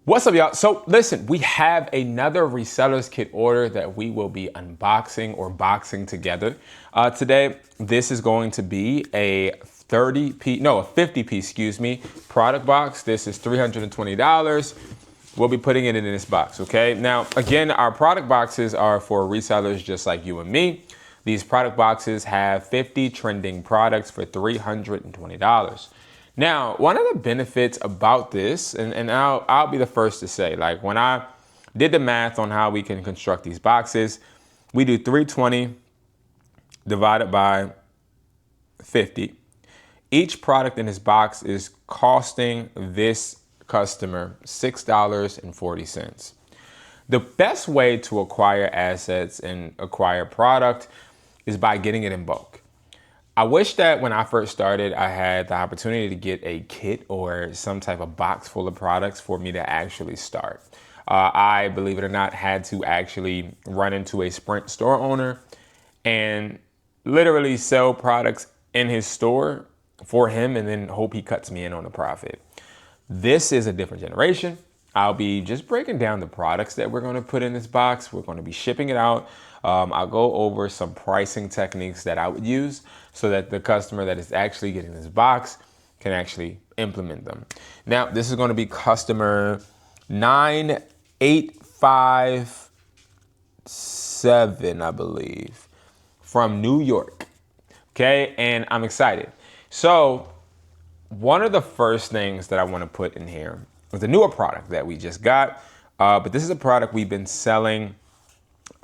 What's up, y'all? So listen, we have another resellers kit order that we will be unboxing or boxing together today. This is going to be a 50-piece, product box. This is $320. We'll be putting it in this box, okay? Now, again, our product boxes are for resellers just like you and me. These product boxes have 50 trending products for $320. Now, one of the benefits about this, and I'll be the first to say, like when I did the math on how we can construct these boxes, we do 320 divided by 50. Each product in this box is costing this customer $6.40. The best way to acquire assets and acquire product is by getting it in bulk. I wish that when I first started, I had the opportunity to get a kit or some type of box full of products for me to actually start. I, believe it or not, had to actually run into a Sprint store owner and literally sell products in his store for him and then hope he cuts me in on the profit. This is a different generation. I'll be just breaking down the products that we're going to put in this box. We're going to be shipping it out. I'll go over some pricing techniques that I would use so that the customer that is actually getting this box can actually implement them. Now, this is going to be customer 9857, I believe, from New York. Okay, and I'm excited. So one of the first things that I want to put in here is a newer product that we just got, but this is a product we've been selling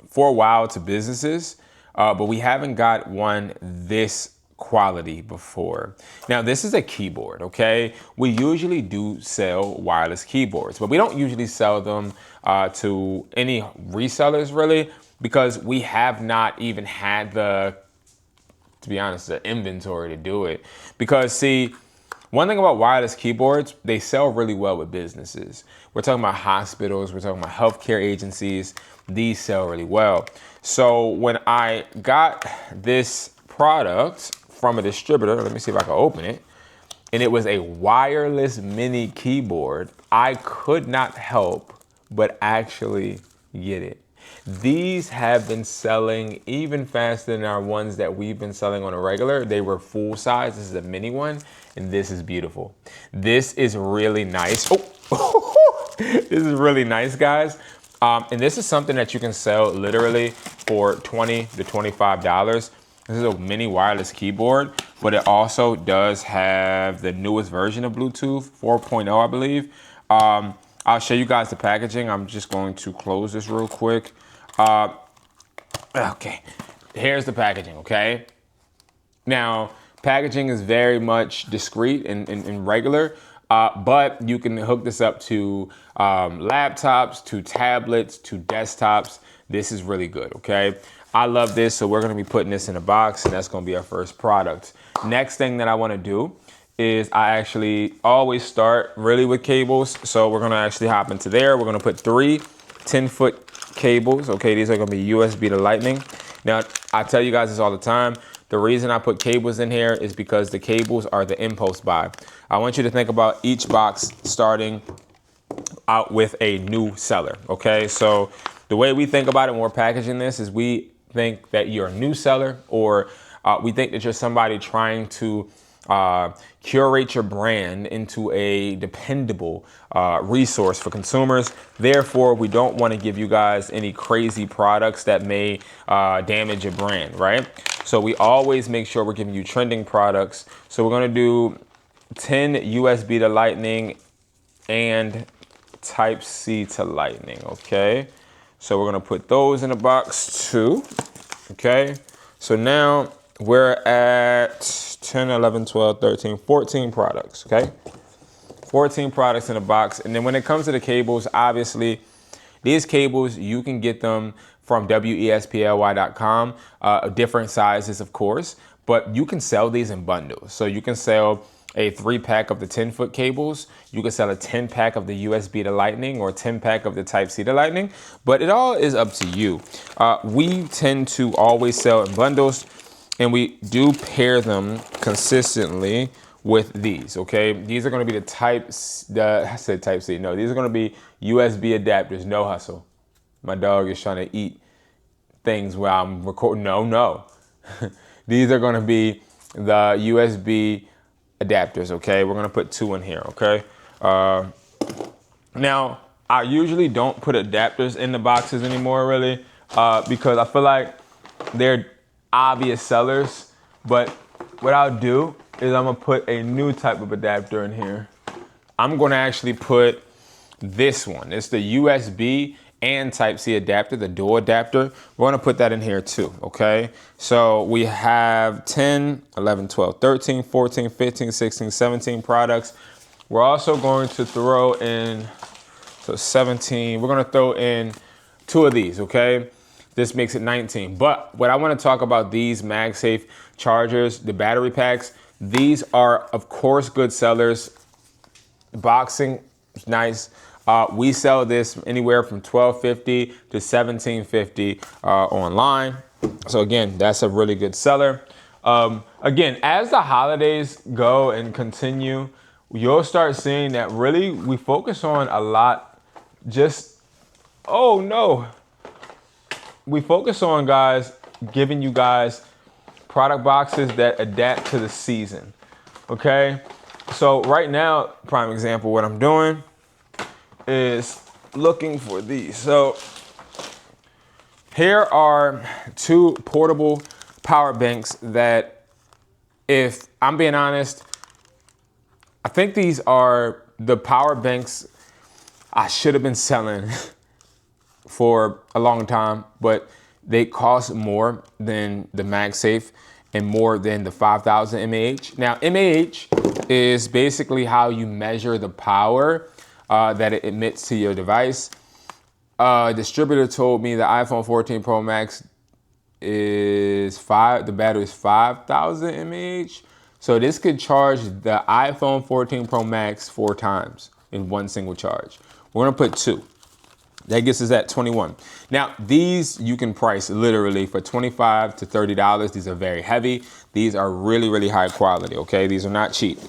for a while to businesses, but we haven't got one this quality before. Now, this is a keyboard, okay? We usually do sell wireless keyboards, but we don't usually sell them to any resellers really, because we have not even had the inventory to do it. Because see, one thing about wireless keyboards, they sell really well with businesses. We're talking about hospitals, we're talking about healthcare agencies. These sell really well. So when I got this product from a distributor, let me see if I can open it, and it was a wireless mini keyboard, I could not help but actually get it. These have been selling even faster than our ones that we've been selling on a regular. They were full size. This is a mini one, and this is beautiful. This is really nice. Oh, this is really nice, guys. And this is something that you can sell literally for $20 to $25. This is a mini wireless keyboard, but it also does have the newest version of Bluetooth 4.0, I believe. I'll show you guys the packaging. I'm just going to close this real quick. Okay, here's the packaging, okay? Now, packaging is very much discreet and regular, but you can hook this up to laptops, to tablets, to desktops. This is really good, okay? I love this, so we're gonna be putting this in a box, and that's gonna be our first product. Next thing that I wanna do is I actually always start really with cables. So we're gonna actually hop into there. We're gonna put 3 10-foot cables. Okay, these are gonna be USB to Lightning. Now, I tell you guys this all the time. The reason I put cables in here is because the cables are the impulse buy. I want you to think about each box starting out with a new seller, okay? So the way we think about it when we're packaging this is we think that you're a new seller, or we think that you're somebody trying to curate your brand into a dependable resource for consumers. Therefore, we don't want to give you guys any crazy products that may damage your brand, right? So we always make sure we're giving you trending products. So we're going to do 10 USB to Lightning and Type-C to Lightning, okay? So we're going to put those in a box too, okay? So now we're at 10, 11, 12, 13, 14 products, okay? 14 products in a box. And then when it comes to the cables, obviously, these cables, you can get them from wesply.com, different sizes, of course, but you can sell these in bundles. So you can sell a 3-pack of the 10-foot cables. You can sell a 10-pack of the USB to Lightning or 10-pack of the Type-C to Lightning, but it all is up to you. We tend to always sell in bundles, and we do pair them consistently with these, okay? These are gonna be I said type C, no, these are gonna be USB adapters, no hustle. My dog is trying to eat things while I'm recording, no. These are gonna be the USB adapters, okay? We're gonna put 2 in here, okay? Now, I usually don't put adapters in the boxes anymore, really, because I feel like they're obvious sellers, but what I'll do is I'm gonna put a new type of adapter in here. I'm gonna actually put this one. It's the USB and Type-C adapter, the dual adapter. We're gonna put that in here too, okay? So we have 10, 11, 12, 13, 14, 15, 16, 17 products. We're also going to throw in, so 17, we're gonna throw in 2 of these, okay? This makes it 19. But what I wanna talk about these MagSafe chargers, the battery packs, these are, of course, good sellers. The boxing is nice. We sell this anywhere from $12.50 to $17.50 online. So again, that's a really good seller. Again, as the holidays go and continue, you'll start seeing that really we focus on a lot we focus on, guys, giving you guys product boxes that adapt to the season, okay? So right now, prime example, what I'm doing is looking for these. So here are 2 portable power banks that, if I'm being honest, I think these are the power banks I should have been selling for a long time, but they cost more than the MagSafe and more than the 5000 mAh. Now, mAh is basically how you measure the power that it emits to your device. Distributor told me the iPhone 14 Pro Max the battery is 5000 mAh. So this could charge the iPhone 14 Pro Max 4 times in one single charge. We're gonna put 2. That gets us at 21. Now, these you can price literally for $25 to $30. These are very heavy. These are really, really high quality, okay? These are not cheap.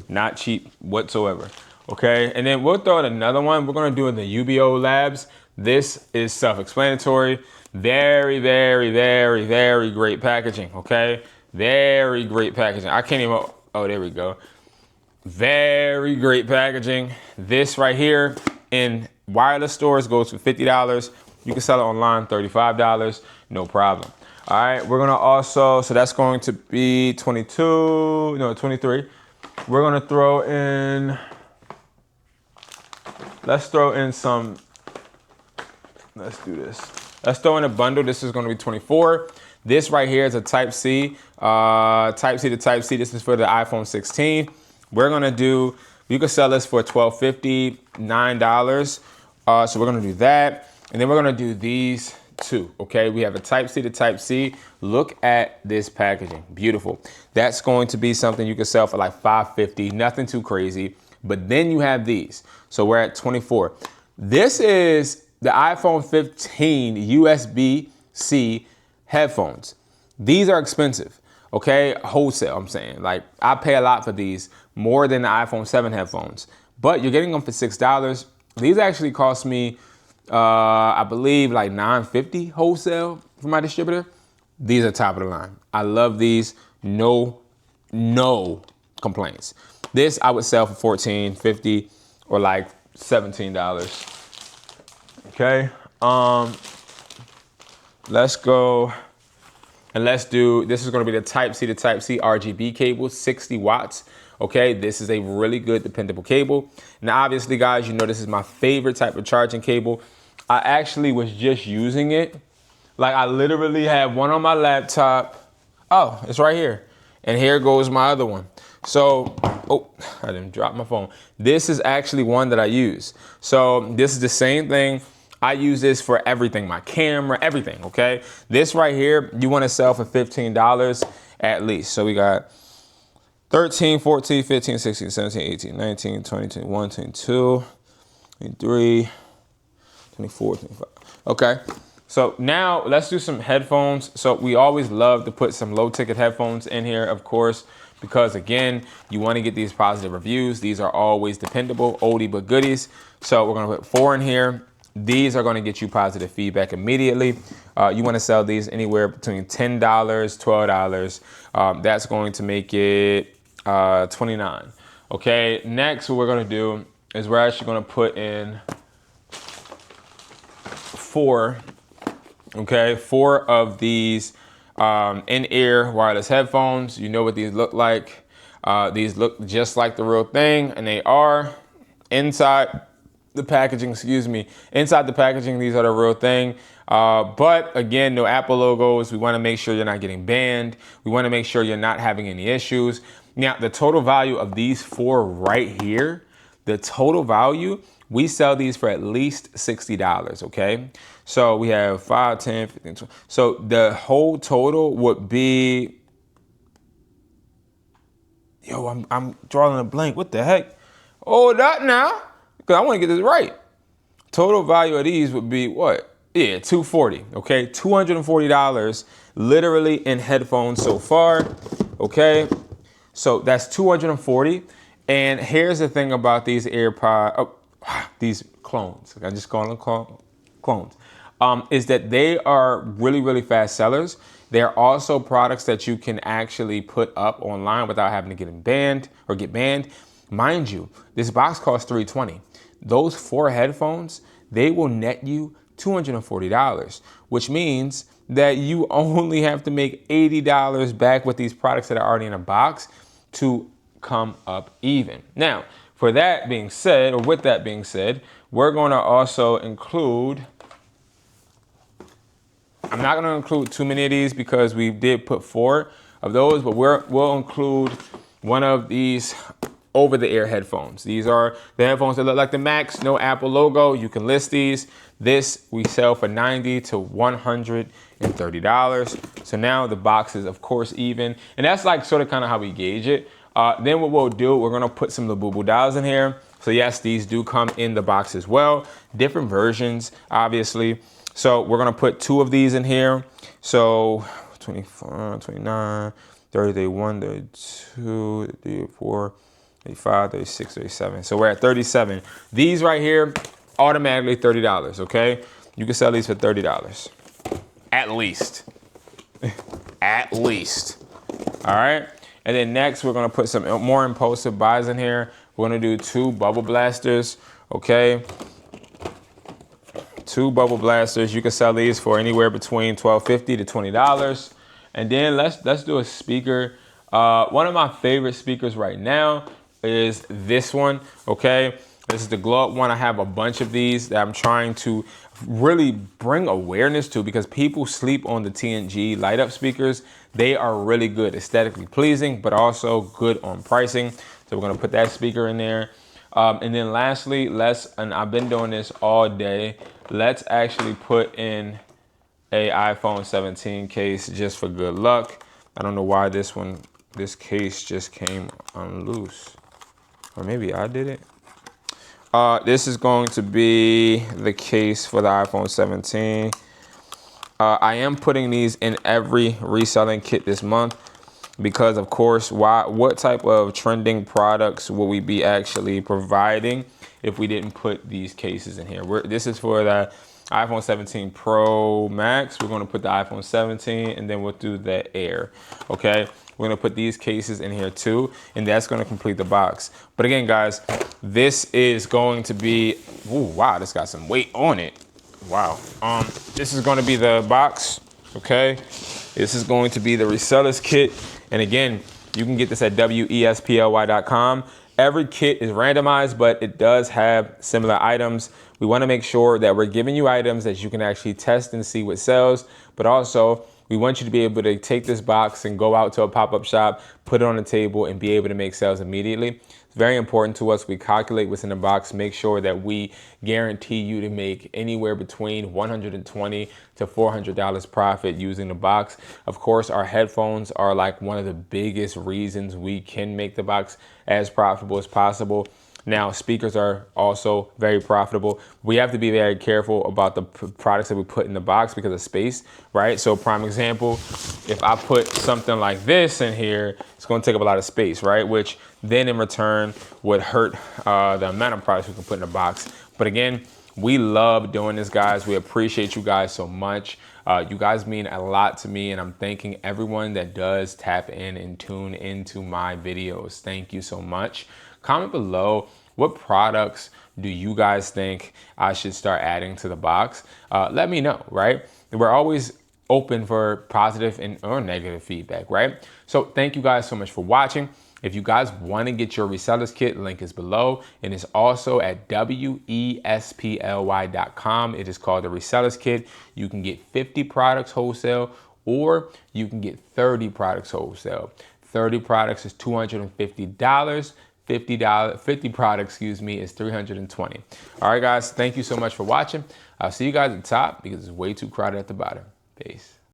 Not cheap whatsoever, okay? And then we'll throw in another one. We're gonna do in the UBO Labs. This is self-explanatory. Very, very, very, very great packaging, okay? Very great packaging. I can't even, oh, there we go. Very great packaging. This right here in wireless stores goes for $50. You can sell it online, $35, no problem. All right, we're gonna also, so that's going to be 23. We're gonna throw in, let's throw in some, let's do this. Let's throw in a bundle. This is gonna be 24. This right here is a Type-C, Type-C to Type-C. This is for the iPhone 16. We're gonna do, you can sell this for $12.50, $9. So we're gonna do that. And then we're gonna do these 2, okay? We have a Type-C to Type-C. Look at this packaging, beautiful. That's going to be something you can sell for like $5.50, nothing too crazy. But then you have these. So we're at 24. This is the iPhone 15 USB-C headphones. These are expensive, okay? Wholesale, I'm saying. Like, I pay a lot for these, more than the iPhone 7 headphones. But you're getting them for $6. These actually cost me, I believe, like $9.50 wholesale from my distributor. These are top of the line. I love these. No complaints. This I would sell for $14.50 or like $17. Okay. Let's go and let's do, this is going to be the Type-C to Type-C RGB cable, 60 watts. Okay, this is a really good, dependable cable. Now, obviously, guys, you know this is my favorite type of charging cable. I actually was just using it. Like, I literally have one on my laptop. Oh, it's right here. And here goes my other one. So, oh, I didn't drop my phone. This is actually one that I use. So this is the same thing. I use this for everything, my camera, everything, okay? This right here, you wanna sell for $15 at least. So we got 13, 14, 15, 16, 17, 18, 19, 20, 21, 22, 23, 24, 25. Okay, so now let's do some headphones. So we always love to put some low ticket headphones in here, of course, because again, you want to get these positive reviews. These are always dependable, oldie but goodies. So we're gonna put 4 in here. These are gonna get you positive feedback immediately. You wanna sell these anywhere between $10, $12. That's going to make it 29. Okay, next what we're gonna do is we're actually gonna put in 4, okay, 4 of these in-ear wireless headphones. You know what these look like. These look just like the real thing, and they are. Inside the packaging, inside the packaging, these are the real thing. But again, no Apple logos. We want to make sure you're not getting banned. We want to make sure you're not having any issues. Now, the total value of these 4 right here, the total value, we sell these for at least $60, okay? So we have 5, 10, 15, 20. So the whole total would be, yo, I'm drawing a blank. What the heck? Hold up now, because I want to get this right. Total value of these would be what? Yeah, $240, okay? $240 literally in headphones so far, okay? So that's $240. And here's the thing about these these clones. I just call them clones. Is that they are really, really fast sellers. They're also products that you can actually put up online without having to get banned. Mind you, this box costs $320. Those 4 headphones, they will net you $240, which means that you only have to make $80 back with these products that are already in a box to come up even. Now, with that being said, we're going to also include, I'm not going to include too many of these because we did put 4 of those, but we'll include one of these over-the-ear headphones. These are the headphones that look like the Max, no Apple logo. You can list these. This we sell for $90 to $130. So now the box is of course even, and that's like sort of kind of how we gauge it. Then what we'll do, we're gonna put some Labubu dials in here. So yes, these do come in the box as well. Different versions, obviously. So we're gonna put 2 of these in here. So 24, 29, 30, 31, 32, 34, 35, 36, 37. So we're at 37. These right here, automatically $30, okay? You can sell these for $30. At least. At least. All right? And then next, we're gonna put some more impulsive buys in here. We're gonna do 2 bubble blasters, okay? 2 bubble blasters. You can sell these for anywhere between $12.50 to $20. And then let's do a speaker. One of my favorite speakers right now is this one, okay? This is the glow up one. I have a bunch of these that I'm trying to really bring awareness to because people sleep on the TNG light up speakers. They are really good, aesthetically pleasing, but also good on pricing. So we're gonna put that speaker in there. And then lastly, and I've been doing this all day, let's actually put in a iPhone 17 case just for good luck. I don't know why this case just came unloose. Or maybe I did it. This is going to be the case for the iPhone 17. I am putting these in every reselling kit this month because, of course, what type of trending products will we be actually providing if we didn't put these cases in here? This is for the iPhone 17 Pro Max. We're going to put the iPhone 17 and then we'll do the Air, okay? We're gonna put these cases in here too, and that's gonna complete the box. But again, guys, this is going to be, ooh, wow, this got some weight on it. Wow. This is gonna be the box, okay? This is going to be the resellers kit. And again, you can get this at wesply.com. Every kit is randomized, but it does have similar items. We wanna make sure that we're giving you items that you can actually test and see what sells, but also we want you to be able to take this box and go out to a pop-up shop, put it on the table, and be able to make sales immediately. It's very important to us. We calculate what's in the box, make sure that we guarantee you to make anywhere between $120 to $400 profit using the box. Of course, our headphones are like one of the biggest reasons we can make the box as profitable as possible. Now, speakers are also very profitable. We have to be very careful about the products that we put in the box because of space, right? So prime example, if I put something like this in here, it's gonna take up a lot of space, right? Which then in return would hurt the amount of products we can put in the box. But again, we love doing this, guys. We appreciate you guys so much. You guys mean a lot to me, and I'm thanking everyone that does tap in and tune into my videos. Thank you so much. Comment below, what products do you guys think I should start adding to the box? Let me know, right? We're always open for positive or negative feedback, right? So thank you guys so much for watching. If you guys want to get your resellers kit, link is below, and it's also at wesply.com. It is called the resellers kit. You can get 50 products wholesale, or you can get 30 products wholesale. 30 products is $250. 50 products, excuse me, is $320. All right, guys, thank you so much for watching. I'll see you guys at the top because it's way too crowded at the bottom. Peace.